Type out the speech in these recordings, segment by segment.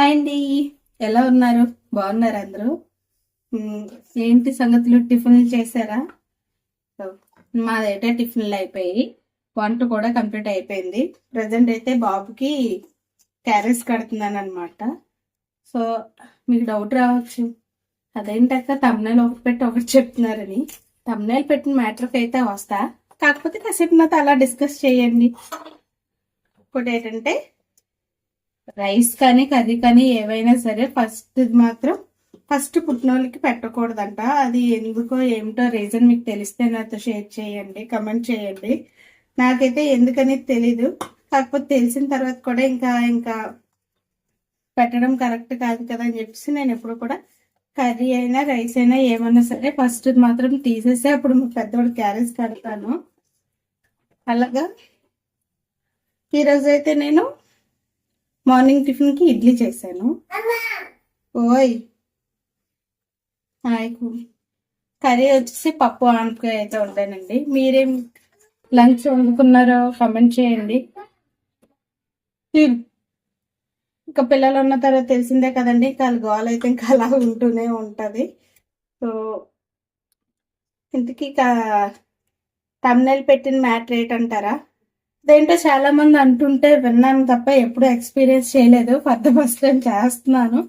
Hi అండి. ఎలా ఉన్నారు? బాగున్నారు అందరూ? ఏంటి సంగతులు, టిఫిన్లు చేశారా? సో, మాదైతే టిఫిన్లు అయిపోయి వంట కూడా కంప్లీట్ అయిపోయింది. ప్రజెంట్ అయితే బాబుకి క్యారేజ్ కడుతున్నాను అనమాట. సో మీకు డౌట్ రావచ్చు, అదేంటక్క తమ్నైల్ ఒకటి పెట్టి ఒకటి చెప్తున్నారని. తమ్నైల్ పెట్టిన మ్యాటర్కి అయితే వస్తా, కాకపోతే కాసేపు నాతో అలా డిస్కస్ చేయండి. ఇంకోటి ఏంటంటే, రైస్ కానీ కర్రీ కానీ ఏవైనా సరే ఫస్ట్ పుట్టినోళ్ళకి పెట్టకూడదంట. అది ఎందుకో ఏమిటో రీజన్ మీకు తెలిస్తే నాతో షేర్ చేయండి, కమెంట్ చేయండి. నాకైతే ఎందుకని తెలీదు, కాకపోతే తెలిసిన తర్వాత కూడా ఇంకా పెట్టడం కరెక్ట్ కాదు కదా అని చెప్పేసి నేను ఎప్పుడు కూడా కర్రీ అయినా రైస్ అయినా ఏమన్నా సరే ఫస్ట్ మాత్రం తీసేసి అప్పుడు పెద్దవాడు క్యారేజ్ కడతాను. అలాగా ఈరోజు అయితే నేను మార్నింగ్ టిఫిన్ కి ఇడ్లీ చేశాను. ఓయ్ కర్రీ వచ్చేసి పప్పు ఆనపకాయ అయితే ఉంటానండి. మీరేం లంచ్ వండుకున్నారో కమెంట్ చేయండి. ఇంకా పిల్లలు ఉన్న తర్వాత తెలిసిందే కదండి, ఇంకా గోల్ అయితే ఇంకా అలా ఉంటూనే ఉంటది. సో ఇంతకీ తమ్నైల్ పెట్టిన మ్యాటర్ ఏంటంటారా? అదేంటో చాలా మంది అంటుంటే విన్నాను తప్ప ఎప్పుడు ఎక్స్పీరియన్స్ చేయలేదు. ఫస్ట్ టైం చేస్తున్నాను.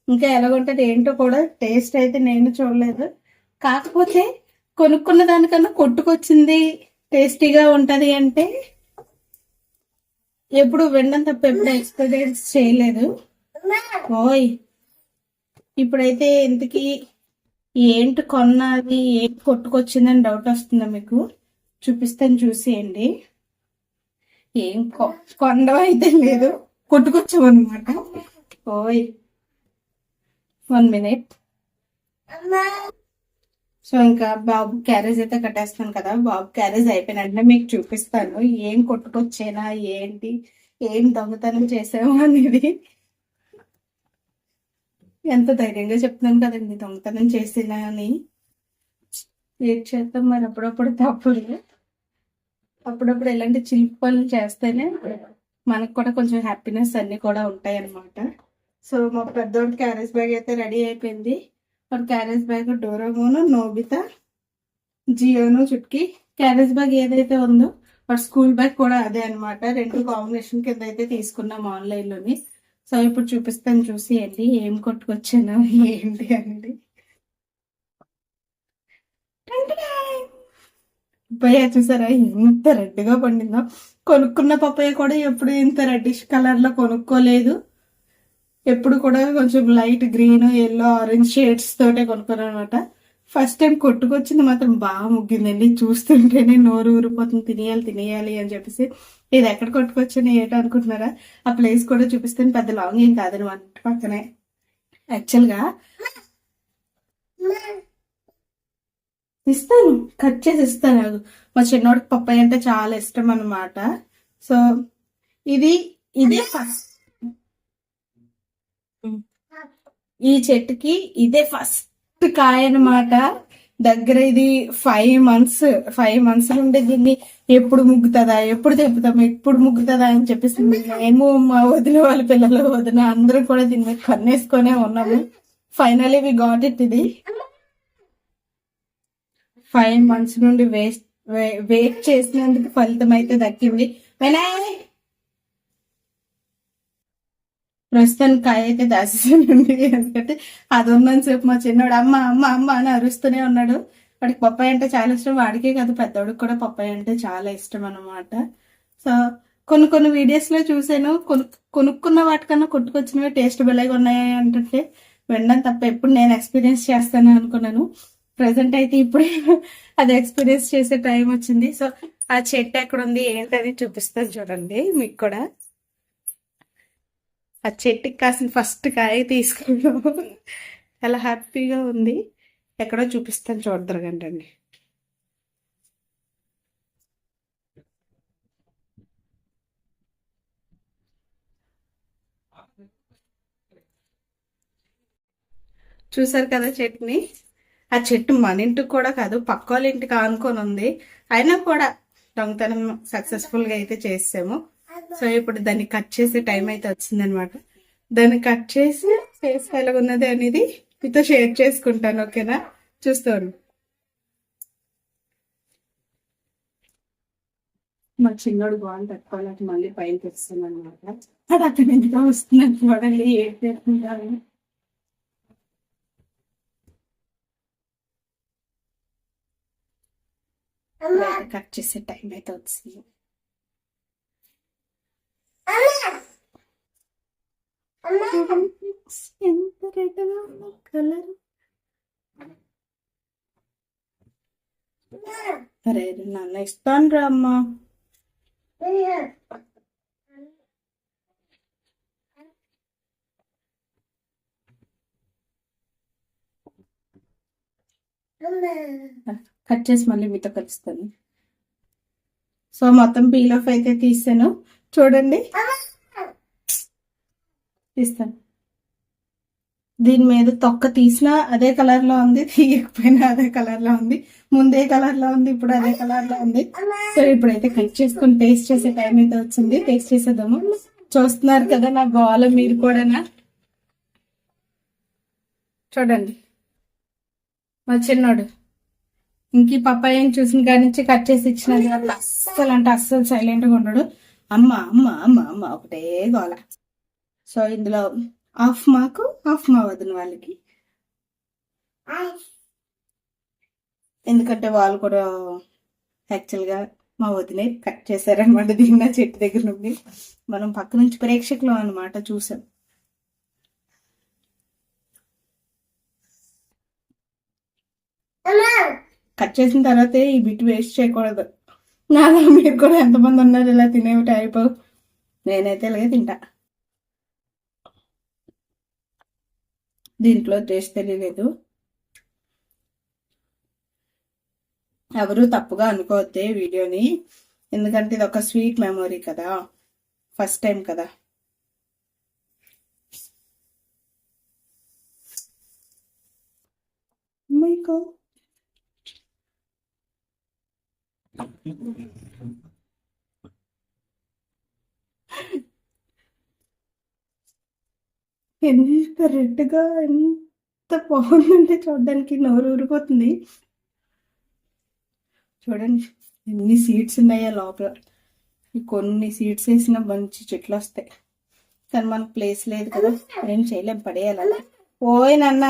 ఇంకా ఎలాగుంటది ఏంటో కూడా టేస్ట్ అయితే నేను చూడలేదు. కాకపోతే కొనుక్కున్న దానికన్నా కొట్టుకొచ్చింది టేస్టీగా ఉంటది అంటే ఎప్పుడు వినడం తప్ప ఎప్పుడు ఎక్స్పీరియన్స్ చేయలేదు. ఓయ్ ఇప్పుడైతే ఇంతకీ ఏంటి కొన్నది, ఏంటి కొట్టుకొచ్చిందని డౌట్ వస్తుందా మీకు? చూపిస్తాను, చూసేయండి. ఏం కొండం అయితే లేదు, కొట్టుకొచ్చామన్నమాట. ఓయ్ 1 minute. సో ఇంకా బాబు క్యారేజ్ అయితే కట్టేస్తాను కదా. బాబు క్యారేజ్ అయిపోయిన వెంటనే మీకు చూపిస్తాను ఏం కొట్టుకొచ్చేనా, ఏంటి, ఏం దొంగతనం చేసాము అనేది. ఎంత ధైర్యంగా చెప్తున్నాను కదండి, దొంగతనం చేసినా అని. ఏం చేస్తాం మరి, అప్పుడప్పుడు తప్పుడు. అప్పుడప్పుడు ఇలాంటి చిలిపి పనులు చేస్తేనే మనకు కూడా కొంచెం హ్యాపీనెస్ అన్ని కూడా ఉంటాయి అన్నమాట. సో మా పెద్దోడి క్యారేజ్ బ్యాగ్ అయితే రెడీ అయిపోయింది. వాడు carriage bag Doraemon, Nobita, Gian, Chutki. Carriage bag ఏదైతే ఉందో వాడు స్కూల్ బ్యాగ్ కూడా అదే అనమాట. 2 కాంబినేషన్ కింద అయితే తీసుకున్నాం ఆన్లైన్లోని. సో ఇప్పుడు చూపిస్తాను, చూసేయండి ఏం కొట్టుకొచ్చాను ఏంటి అనేది. పప్పయ్య చూసారా ఎంత రెడ్గా పండిందో. కొనుక్కున్న పప్పయ్య కూడా ఎప్పుడు ఇంత రెడ్డిష్ కలర్ లో కొనుక్కోలేదు. ఎప్పుడు కూడా కొంచెం light green, yellow, orange shades తోటే కొనుక్కున్నాను అనమాట. ఫస్ట్ టైం కొట్టుకొచ్చింది మాత్రం బాగా ముగ్గిందండి. చూస్తుంటేనే నోరు ఊరిపోతుంది, తినేయాలి అని చెప్పేసి. ఇది ఎక్కడ కొట్టుకొచ్చాను ఏంటో అనుకుంటున్నారా? ఆ ప్లేస్ కూడా చూపిస్తాను. పెద్ద లాంగ్ ఏం కాదని వంట పక్కనే. యాక్చువల్గా ఇస్తాను, కట్ చేసి ఇస్తాను. మా చిన్నోడికి పప్పాయ అంటే చాలా ఇష్టం అనమాట. సో ఇదే ఫస్ట్, ఈ చెట్టుకి ఇదే ఫస్ట్ కాయ అనమాట. దగ్గర ఇది 5 months నుండి దీన్ని ఎప్పుడు ముగ్గుతుందా, ఎప్పుడు తెప్పుతాం, ఎప్పుడు ముగ్గుతుందా అని చెప్పేసి మేము, మా వదిన వాళ్ళ పిల్లలు, వదిన అందరం కూడా దీని మీద కన్నేసుకొనే ఉన్నాము. Finally we got it. ఇది 5 months నుండి వెయిట్ చేసినందుకు ఫలితం అయితే దక్కింది. ప్రస్తుతానికి కాయ అయితే దాచేసానండి. ఎందుకంటే అది ఉన్నంత సేపు మా చిన్నోడు అమ్మ అమ్మ అమ్మ అని అరుస్తూనే ఉన్నాడు. వాడికి పప్పాయ అంటే చాలా ఇష్టం. వాడికే కాదు పెద్దోడికి కూడా పప్పాయ అంటే చాలా ఇష్టం అనమాట. సో కొన్ని వీడియోస్ లో చూసాను, కొనుక్కున్న వాటికన్నా కొట్టుకొచ్చినవి టేస్ట్ బెల్లగా ఉన్నాయి అంటే వినడం తప్ప ఎప్పుడు నేను ఎక్స్పీరియన్స్ చేస్తాను అనుకున్నాను. ప్రజెంట్ అయితే ఇప్పుడే అది ఎక్స్పీరియన్స్ చేసే టైం వచ్చింది. సో ఆ చెట్టు ఎక్కడ ఉంది ఏంటని చూపిస్తాను చూడండి మీకు కూడా. ఆ చెట్టుకి కాసిన ఫస్ట్ కాయ తీసుకున్నాం, చాలా హ్యాపీగా ఉంది. ఎక్కడో చూపిస్తాను చూడదరగండి. చూసారు కదా చెట్టుని. ఆ చెట్టు మన ఇంటికి కూడా కాదు, పక్క వాళ్ళ ఇంటికి ఆనుకొని ఉంది. అయినా కూడా దొంగతనం సక్సెస్ఫుల్ గా అయితే చేసాము. సో ఇప్పుడు దాన్ని కట్ చేసే టైం అయితే వచ్చిందనమాట. దాన్ని కట్ చేసి ఫేస్ ఎలాగ ఉన్నది అనేది మీతో షేర్ చేసుకుంటాను. ఓకేనా, చూస్తాను. మా చిన్నోడు బాగుంది తట్టుకోవాలంటే మళ్ళీ పైన తెస్తున్నాను అనమాట. అది అతను ఎందుకు వస్తున్నాను చూడండి, ఏం చేస్తుంటాను. కట్ చేసే టైం అయితే వచ్చింది. ఎంత రెడ్గా ఉన్న కలర్. అరే నాన్న ఇస్తాను రా అమ్మా. కట్ చేసి మళ్ళీ మీతో కలుస్తాను. సో మొత్తం పీల్ ఆఫ్ అయితే తీసాను చూడండి, తీస్తాను. దీని మీద తొక్క తీసినా అదే కలర్ లో ఉంది, తీయకపోయినా అదే కలర్ లో ఉంది, ముందే కలర్ లో ఉంది, ఇప్పుడు అదే కలర్ లో ఉంది. సో ఇప్పుడైతే కట్ చేసుకుని టేస్ట్ చేసే టైం అయితే వచ్చింది. టేస్ట్ చేసేద్దాము. చూస్తున్నారు కదా నా గోల, మీరు కూడానా? చూడండి మా చిన్నోడు ఇంక పప్పాయని చూసిన కాడి నుంచి కట్ చేసి ఇచ్చినది వల్ల అస్సలు అంటే అస్సలు సైలెంట్ గా ఉండడు. అమ్మ అమ్మ అమ్మ అమ్మ ఒకటే గోల. సో ఇందులో హాఫ్ మాకు హాఫ్ మా వదిన వాళ్ళకి, ఎందుకంటే వాళ్ళు కూడా యాక్చువల్గా మా వదినే కట్ చేశారనమాట దీన్ని చెట్టు దగ్గర నుండి. మనం పక్క నుంచి ప్రేక్షకులు అనమాట చూసాం. కట్ చేసిన తర్వాత ఈ బిట్ వేస్ట్ చేయకూడదు. నాలో మీరు కూడా ఎంతమంది ఉన్నారు ఇలా తినే టైపు? నేనైతే ఇలాగే తింటా. దీంట్లో టేస్ట్ తెలియలేదు. ఎవరు తప్పుగా అనుకోవద్దే వీడియోని, ఎందుకంటే ఇది ఒక స్వీట్ మెమొరీ కదా, ఫస్ట్ టైం కదా. మైకో ఎంత రెడ్గా ఎంత బాగుందంటే చూడడానికి నోరు ఊరిపోతుంది. చూడండి ఎన్ని సీడ్స్ ఉన్నాయో లోపల. కొన్ని సీడ్స్ వేసిన మంచి చెట్లు వస్తాయి, కానీ మనకు ప్లేస్ లేదు కదా, ఏం చేయలేం, పడేయాలి. ఓయ్ నాన్న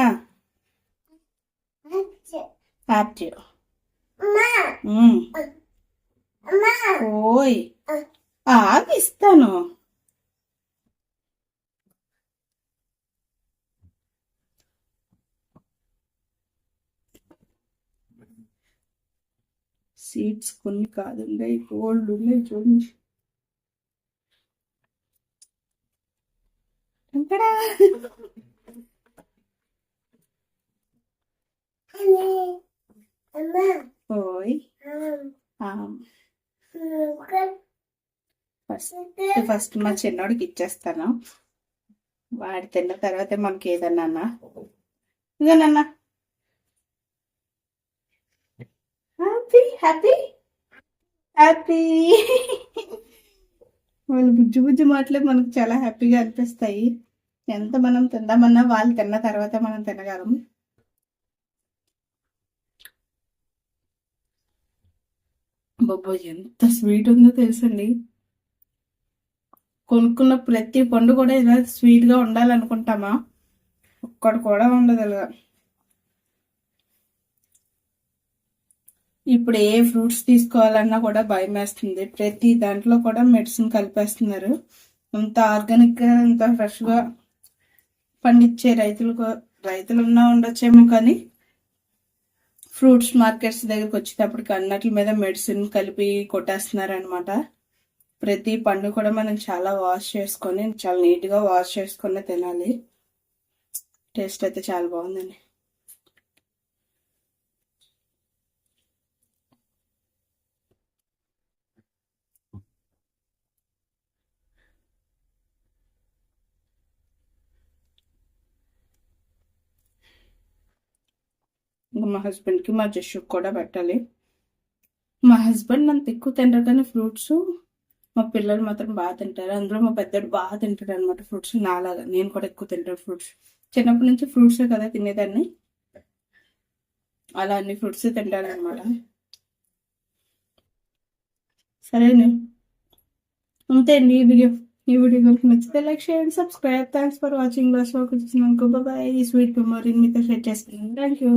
ఓయ్ ఆగిస్తాను. సీడ్స్ కొన్ని కాదు, గోల్డ్ ఉన్నాయి చూడండి. ఓయ్ ఫస్ట్ మా చిన్నోడికి ఇచ్చేస్తాను, వాడి తిన్న తర్వాత మనకి ఏదన్నా. ఇదేనన్నా హ్యాపీ హ్యాపీ హ్యాపీ. వాళ్ళు బుజ్జి బుజ్జి మాటలే మనకు చాలా హ్యాపీగా అనిపిస్తాయి. ఎంత మనం తిందామన్నా వాళ్ళు తిన్న తర్వాత మనం తినగలం. బాబా ఎంత స్వీట్ ఉందో తెలుసండి. కొనుక్కున్న ప్రతి పండు కూడా ఇలా స్వీట్గా ఉండాలనుకుంటామా, ఒక్కడు కూడా ఉండదు ఇలా. ఇప్పుడు ఏ ఫ్రూట్స్ తీసుకోవాలన్నా కూడా భయం వేస్తుంది, ప్రతి దాంట్లో కూడా మెడిసిన్ కలిపేస్తున్నారు. అంత ఆర్గానిక్గా అంత ఫ్రెష్గా పండించే రైతులున్నా ఉండొచ్చేమో, కానీ ఫ్రూట్స్ మార్కెట్స్ దగ్గరికి వచ్చేటప్పటికి అన్నట్ల మీద మెడిసిన్ కలిపి కొట్టేస్తున్నారు అనమాట. ప్రతి పండు కూడా మనం చాలా వాష్ చేసుకొని, చాలా నీట్గా వాష్ చేసుకొని తినాలి. టేస్ట్ అయితే చాలా బాగుందండి. ఇంకా మా హస్బెండ్కి మా జస్సుకి కూడా పెట్టాలి. మా హస్బెండ్ అంత ఎక్కువ తినరు కానీ ఫ్రూట్స్ మా పిల్లలు మాత్రం బాగా తింటారు. అందులో మా పెద్దోడు బాగా తింటాడు అనమాట ఫ్రూట్స్. నాలాగా నేను కూడా ఎక్కువ తింటాను ఫ్రూట్స్. చిన్నప్పటి నుంచి ఫ్రూట్స్ కదా తినేదాన్ని, అలా అన్ని ఫ్రూట్స్ తింటాను అనమాట. సరేనే, అంతే అండి ఈ వీడియో కనుక నచ్చితే లైక్ చేయండి, subscribe. Thanks for watching. Last వరకు చూసినందుకు బాయ్. ఈ స్వీట్ మెమరీని మీతో షేర్ చేసుకున్నాను. Thank you.